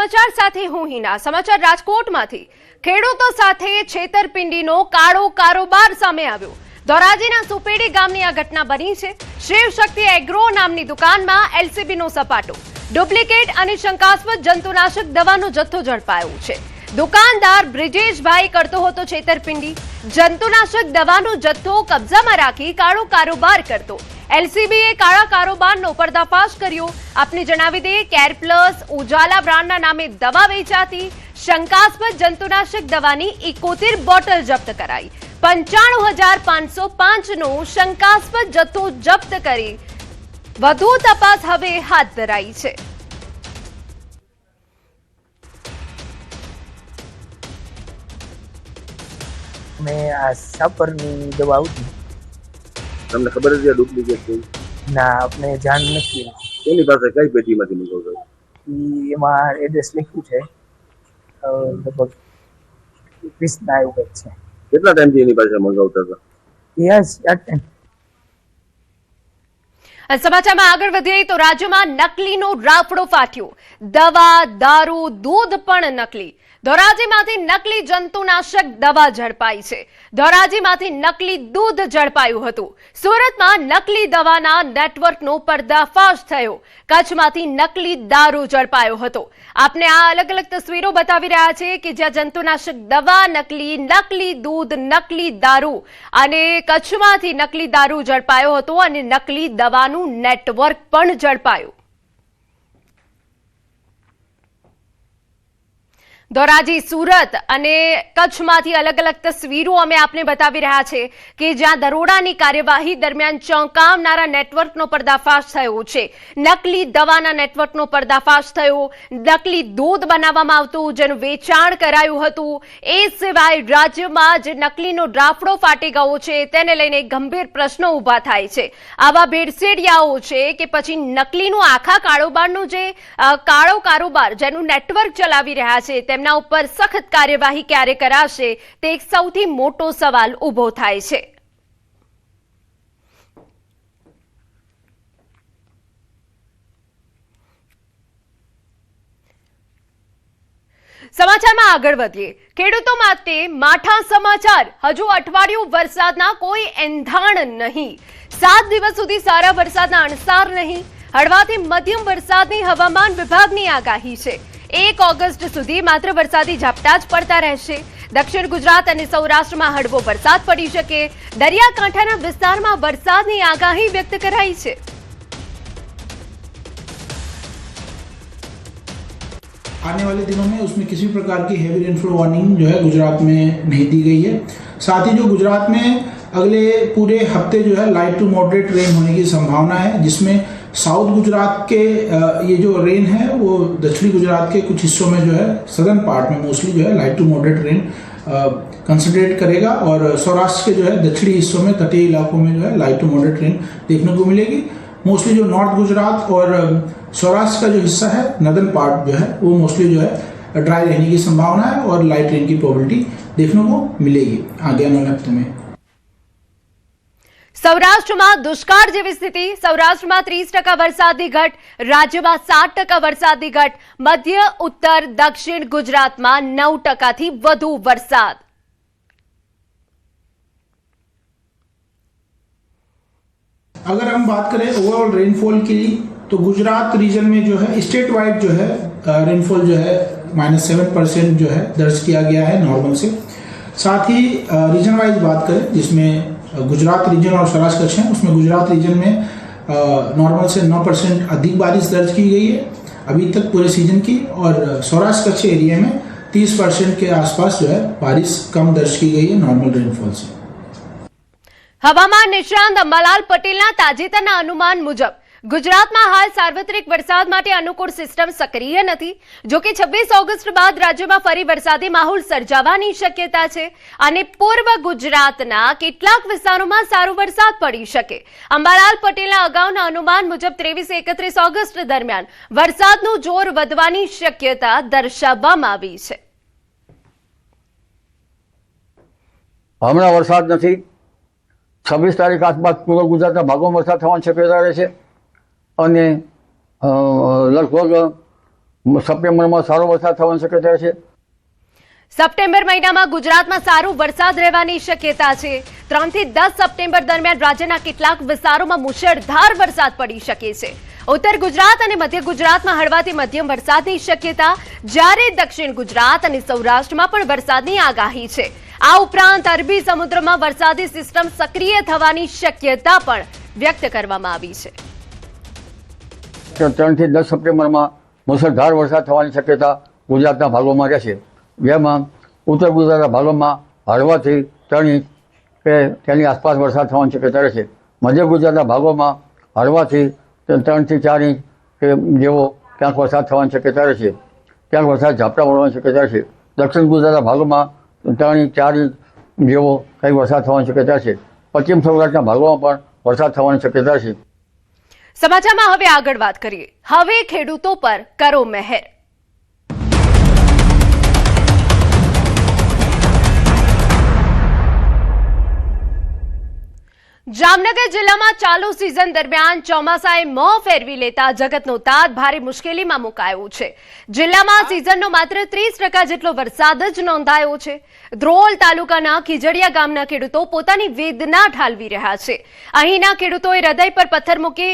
સમાચાર સાથે હું હિના। સમાચાર રાજકોટમાંથી ખેડૂતો સાથે છેતરપિંડીનો કાળો કારોબાર સામે આવ્યો। ધોરાજીના સુપેડી ગામની આ ઘટના બની છે। શિવશક્તિ એગ્રો નામની દુકાનમાં એલસીબીનો સપાટો। ડુપ્લિકેટ અને શંકાસ્પદ જંતુનાશક દવાનો જથ્થો ઝડપાયો છે। દુકાનદાર બ્રિજેશભાઈ કરતો હતો છેતરપિંડી। જંતુનાશક દવાનો જથ્થો કબજામાં રાખી કાળો કારોબાર કરતો। એલસીબીએ કાળા કારોબારનો પર્દાફાશ કર્યો। આપને જણાવી દઈએ, કેર પ્લસ ઉજાલા બ્રાન્ડના નામે દવા વેચાતી। શંકાસ્પદ જંતુનાશક દવાની 71 બોટલ જપ્ત કરાઈ। 95,505નો શંકાસ્પદ જથ્થો જપ્ત કરી વધુ તપાસ હવે હાથ ધરાઈ છે। मैं आ सापરની दवा આવતી તમને ખબર છે ડુપ્લિકેટ છે ના આપણે જાણ નથી એની પાસે કઈ પેટીમાંથી મંગાવતો એમાં એડ્રેસ લખ્યું છે લગભગ 20 ના એવું કંઈક છે કેટલા ટાઈમથી એની પાસે મંગાવતા હતા યસ ટાઈમ। સમાચારમાં આગળ વધીએ તો રાજ્યમાં નકલીનો રાફડો ફાટ્યો। દવા, દારૂ, દૂધ પણ નકલી। ધોરાજીમાંથી નકલી જંતુનાશક દવા ઝડપાઈ છે। ધોરાજીમાંથી નકલી દૂધ ઝડપાયું હતું। સુરતમાં નકલી દવાના નેટવર્કનો પર્દાફાશ થયો। કચ્છમાંથી નકલી દારૂ ઝડપાયો હતો। આપને આ અલગ અલગ તસવીરો બતાવી રહ્યા છે કે જ્યાં જંતુનાશક દવા નકલી દૂધ, નકલી દારૂ અને કચ્છમાંથી નકલી દારૂ ઝડપાયો હતો અને નકલી દવાનું નેટવર્ક પણ ઝડપાયું। ધોરાજી, સુરત અને કચ્છમાંથી અલગ અલગ તસવીરો અમે આપને બતાવી રહ્યા છે કે જ્યાં દરોડાની કાર્યવાહી દરમિયાન ચોંકાવનારા નેટવર્કનો પર્દાફાશ થયો છે। નકલી દવાના નેટવર્કનો પર્દાફાશ થયો। નકલી દૂધ બનાવવામાં આવતું જેનું વેચાણ કરાયું હતું। એ સિવાય રાજ્યમાં જે નકલીનો રાફડો ફાટી ગયો છે તેને લઈને ગંભીર પ્રશ્નો ઊભા થાય છે। આવા ભેળસેળિયાઓ છે કે પછી નકલીનું આખા કારોબારનું જે કાળો કારોબાર જેનું નેટવર્ક ચલાવી રહ્યા છે તેમના ઉપર સખત કાર્યવાહી ક્યારે કરાશે તે એક સૌથી મોટો સવાલ ઊભો થાય છે। સમાચારમાં આગળ વધીએ। ખેડૂતો માટે માઠા સમાચાર। હજુ અઠવાડિયું વરસાદના કોઈ એંધાણ નહીં। 7 દિવસ સુધી સારા વરસાદના અણસાર નહીં। હળવાથી મધ્યમ વરસાદની હવામાન વિભાગની આગાહી છે। 1 ઓગસ્ટ સુધી માત્ર વરસાદી ઝાપટા જ પડતા રહેશે। દક્ષિણ ગુજરાત અને સૌરાષ્ટ્રમાં હળવો વરસાદ પડી શકે। દરિયાકાંઠાના વિસ્તારમાં વરસાદની આગાહી વ્યક્ત કરાઈ છે। आने वाले दिनों में उसमें किसी प्रकार की हैवी रेनफॉल वार्निंग जो है गुजरात में नहीं दी गई है। साथ ही जो गुजरात में अगले पूरे हफ्ते जो है लाइट टू मॉडरेट रेन होने की संभावना है, जिसमें साउथ गुजरात के ये जो रेन है वो दक्षिणी गुजरात के कुछ हिस्सों में जो है सदर्न पार्ट में मोस्टली जो है light to moderate rain concentrate करेगा और सौराष्ट्र के जो है दक्षिणी हिस्सों में तटीय इलाकों में जो है लाइट टू मॉडरेट रेन देखने को मिलेगी। मोस्टली जो नॉर्थ गुजरात और सौराष्ट्र का जो हिस्सा है नदर्न पार्ट जो है वो मोस्टली जो है ड्राई रहने की संभावना है और लाइट रेन की प्रोबेबिलिटी देखने को मिलेगी आगे आने वाले हफ्ते में। સૌરાષ્ટ્રમાં દુષ્કાળ જેવી સ્થિતિ। સૌરાષ્ટ્રમાં 30% વરસાદની ઘટ, રાજ્યમાં 7% વરસાદની ઘટ। મધ્ય, ઉત્તર, દક્ષિણ ગુજરાતમાં 9%થી વધુ વરસાદ। अगर हम बात करें ओवरऑल रेनफॉल की तो गुजरात रीजन में जो है स्टेट वाइड जो है रेनफॉल जो है -7% जो है दर्ज किया गया है नॉर्मल से। साथ ही रीजन वाइज बात करें जिसमें गुजरात रीजन और सौराष्ट्र कच्छ है, उसमें गुजरात रीजन में नॉर्मल से 9% अधिक बारिश दर्ज की गई है अभी तक पूरे सीजन की, और सौराष्ट्र कच्छ एरिया में 30% के आसपास जो है बारिश कम दर्ज की गई है नॉर्मल रेनफॉल से। હવામાન નિષ્ણાંત અંબાલાલ પટેલના તાજેતરના અનુમાન મુજબ ગુજરાતમાં હાલ સાર્વત્રિક વરસાદ માટે અનુકૂળ સિસ્ટમ સક્રિય નથી। જો કે 26 ઓગસ્ટ બાદ રાજ્યમાં ફરી વરસાદી માહોલ સર્જાવાની શક્યતા છે અને પૂર્વ ગુજરાતના કેટલાક વિસ્તારોમાં સારો વરસાદ પડી શકે। અંબાલાલ પટેલના અગાઉના અનુમાન મુજબ 23-31 ઓગસ્ટ દરમિયાન વરસાદનું જોર વધવાની શક્યતા દર્શાવવામાં આવી છે। હમણાં વરસાદ નથી। 26 તારીખ આસપાસ પૂર્વ ગુજરાતના ભાગોમાં વરસાદ થવાની શક્યતા રહે છે અને લગભગ સપ્ટેમ્બરમાં સારો વરસાદ થવાની શક્યતા છે. સપ્ટેમ્બર મહિનામાં ગુજરાતમાં સારો વરસાદ રહેવાની શક્યતા છે. 3 થી 10 સપ્ટેમ્બર દરમિયાન રાજ્યના કેટલાક વિસ્તારોમાં મુશળધાર વરસાદ પડી શકે છે. ઉત્તર ગુજરાત અને મધ્ય ગુજરાતમાં હળવાથી મધ્યમ વરસાદની શક્યતા, જ્યારે દક્ષિણ ગુજરાત અને સૌરાષ્ટ્રમાં પણ વરસાદની આગાહી છે. આ ઉપરાંત અરબી સમુદ્રમાં વરસાદી સિસ્ટમ સક્રિય થવાની શક્યતા પણ વ્યક્ત કરવામાં આવી છે. 3 થી 10 સપ્ટેમ્બરમાં મુશળધાર વરસાદ થવાની શક્યતા ગુજરાતના ભાગોમાં રહેશે, જેમાં ઉત્તર ગુજરાતના ભાગોમાં હળવાથી 3 ઇંચ કે તેની આસપાસ વરસાદ થવાની શક્યતા રહેશે. મધ્ય ગુજરાતના ભાગોમાં હળવાથી 3 થી 4 ઇંચ કે જેવો ક્યાંક વરસાદ થવાની શક્યતા રહેશે. ક્યાંક વરસાદ ઝાપટા પડવાની શક્યતા રહેશે. દક્ષિણ ગુજરાતના ભાગોમાં 3 ઇંચ 4 ઇંચ જેવો કંઈક વરસાદ થવાની શક્યતા છે. પશ્ચિમ સૌરાષ્ટ્રના ભાગોમાં પણ વરસાદ થવાની શક્યતા છે. સમાચારમાં હવે આગળ વાત કરીએ. હવે ખેડૂતો પર કરો મહેર. જામનગર જિલ્લામાં ચાલુ સિઝન દરમિયાન ચોમાસાએ મોં ફેરવી લેતા જગતનો તાત ભારે મુશ્કેલીમાં મુકાયો છે. જિલ્લામાં સિઝનનો માત્ર 30% જેટલો વરસાદ જ નોંધાયો છે. ધ્રોલ તાલુકાના ખીજડીયા ગામના ખેડૂતો પોતાની વેદના ઠાલવી રહ્યા છે. અહીંના ખેડૂતોએ હૃદય પર પથ્થર મૂકી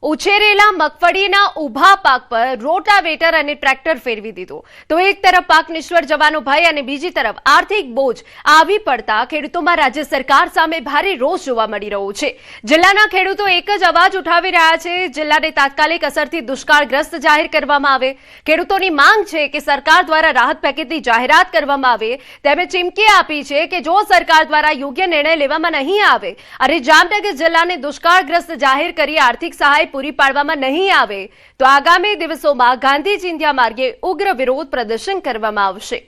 ઉછેરેલા મગફળીના ઊભા પાક પર રોટાવેટર અને ટ્રેક્ટર ફેરવી દીધું. તો એક તરફ પાક નિષ્ફળ જવાનો ભય અને બીજી તરફ આર્થિક બોજ આવી પડતા ખેડૂતોમાં રાજ્ય સરકાર સામે ભારે રોષ જોવા મળી રહ્યો છે. જિલ્લાના ખેડૂતો એક જ અવાજ ઉઠાવી રહ્યા છે. જિલ્લાને તાત્કાલિક અસરથી દુષ્કાળગ્રસ્ત જાહેર કરવામાં આવે. ખેડૂતોની માંગ છે કે સરકાર દ્વારા રાહત પેકેજની જાહેરાત કરવામાં આવે. તેમણે ચીમકી આપી છે કે જો સરકાર દ્વારા યોગ્ય નિર્ણય લેવામાં નહીં આવે અને જામનગર જિલ્લાને દુષ્કાળગ્રસ્ત જાહેર કરી આર્થિક સહાય પૂરી પાડવામાં નહીં આવે તો આગામી દિવસોમાં ગાંધી ચિંધ્યા માર્ગે ઉગ્ર વિરોધ પ્રદર્શન કરવામાં આવશે.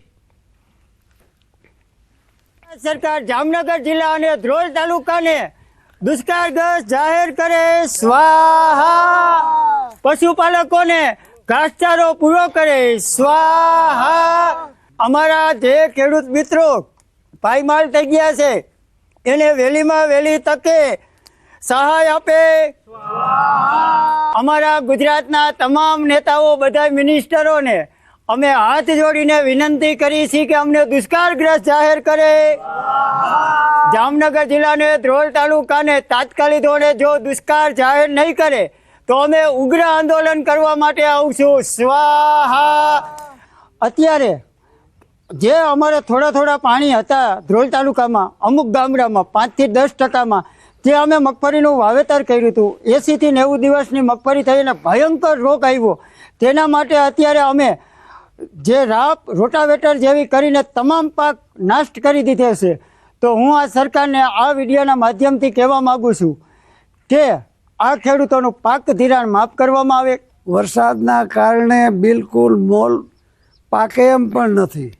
સરકાર જામનગર જિલ્લા અને ધ્રોલ તાલુકાને દુષ્કાળગ્રસ્ત જાહેર કરે. સ્વાહા. પશુપાલકોને ઘાસચારો પૂરો કરે. સ્વાહા. અમારા જે ખેડૂત મિત્રો પાયમાલ થઈ ગયા છે એને વહેલીમાં વહેલી તકે સહાય આપે. અમારા ગુજરાતના તમામ નેતાઓ, બધા મિનિસ્ટરોને અમે હાથ જોડીને વિનંતી કરી છે કે અમને દુષ્કાળગ્રસ્ત જાહેર કરે. જામનગર જિલ્લાને ધ્રોલ તાલુકાને તાત્કાલિક ધોરણે જો દુષ્કાળ જાહેર નહીં કરે તો અમે ઉગ્ર આંદોલન કરવા માટે આવશું. સ્વાહા. અત્યારે જે અમારે થોડા પાણી હતા ધ્રોલ તાલુકામાં અમુક ગામડામાં 5 થી 10%માં જે અમે મગફળીનું વાવેતર કર્યું હતું, 80 થી 90 દિવસની મગફળી થઈને ભયંકર રોગ આવ્યો. તેના માટે અત્યારે અમે જે રાપ રોટાવેટર જેવી કરીને તમામ પાક નાશ કરી દીધો છે. તો હું આ સરકારને આ વિડીયોના માધ્યમથી કહેવા માગું છું કે આ ખેડૂતોનું પાક ધિરાણ માફ કરવામાં આવે. વરસાદના કારણે બિલકુલ મોલ પાકે એમ પણ નથી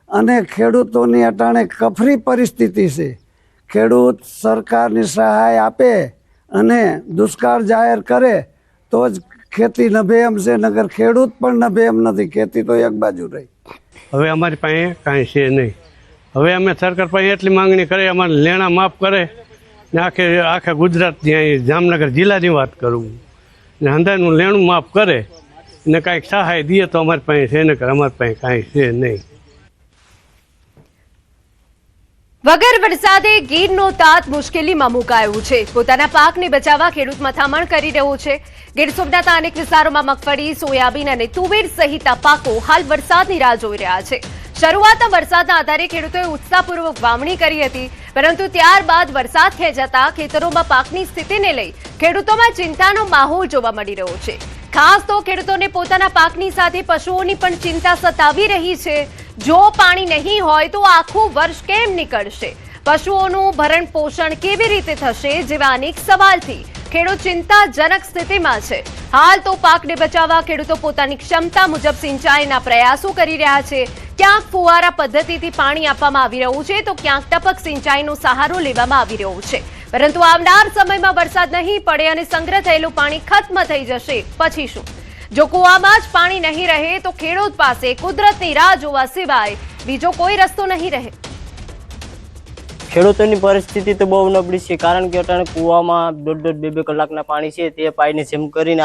અને ખેડૂતોની અટાણે કફરી પરિસ્થિતિ છે. ખેડૂત સરકારની સહાય આપે અને દુષ્કાળ જાહેર કરે તો જ ખેતી નભે એમ છે, નગર ખેડૂત પણ નભે એમ નથી. ખેતી તો એક બાજુ રહી. હવે અમારી પાસે કાંઈ છે નહીં. હવે અમે સરકાર પાસે એટલી માંગણી કરીએ અમારે લેણા માફ કરે ને આખા ગુજરાતની અહીં જામનગર જિલ્લાની વાત કરું ને હંધાનું લેણું માફ કરે ને કાંઈક સહાય દે તો અમારી પાસે છે ને અમારી પાસે કાંઈ છે નહીં. વગર વરસાદે ગીરનો તાત મુશ્કેલીમાં મુકાયું છે. પોતાના પાકને બચાવવા ખેડૂત મથામણ કરી રહ્યો છે. ગીર સોમનાથના અનેક વિસ્તારોમાં મગફળી, સોયાબીન અને તુવેર સહિતના પાકો હાલ વરસાદની રાહ જોઈ રહ્યા છે. શરૂઆતના વરસાદના આધારે ખેડૂતોએ ઉત્સાહપૂર્વક વાવણી કરી હતી, પરંતુ ત્યારબાદ વરસાદ ખેંચાતા ખેતરોમાં પાકની સ્થિતિને લઈ ખેડૂતોમાં ચિંતાનો માહોલ જોવા મળી રહ્યો છે. ખાસ તો ખેડૂતોને પોતાના પાકની સાથે પશુઓની પણ ચિંતા સતાવી રહી છે. જો પાણી નહીં હોય તો આખું વર્ષ કેમ નીકળશે? પશુઓનું ભરણ પોષણ કેવી રીતે થશે? જેવા અનેક સવાલથી ખેડૂત ચિંતાજનક સ્થિતિમાં છે. હાલ તો પાકને બચાવવા ખેડૂતો પોતાની ક્ષમતા મુજબ સિંચાઈના પ્રયાસો કરી રહ્યા છે. ક્યાંક ફુવારા પદ્ધતિથી પાણી આપવામાં આવી રહ્યું છે તો ક્યાંક ટપક સિંચાઈનો સહારો લેવામાં આવી રહ્યો છે. પરંતુ આવનાર સમયમાં વરસાદ નહીં પડે અને સંગ્રહ થયેલું પાણી ખત્મ થઈ જશે પછી શું? જો કુવામાં જ પાણી નહીં રહે તો ખેડૂત પાસે કુદરતની રાહ જોવા સિવાય બીજો કોઈ રસ્તો નહીં રહે. ખેડૂતોની પરિસ્થિતિ તો બહુ નબળી છે, કારણ કે અટાણે કુવામાં 1.5-2 કલાકના પાણી છે તે પાણીને જેમ કરીને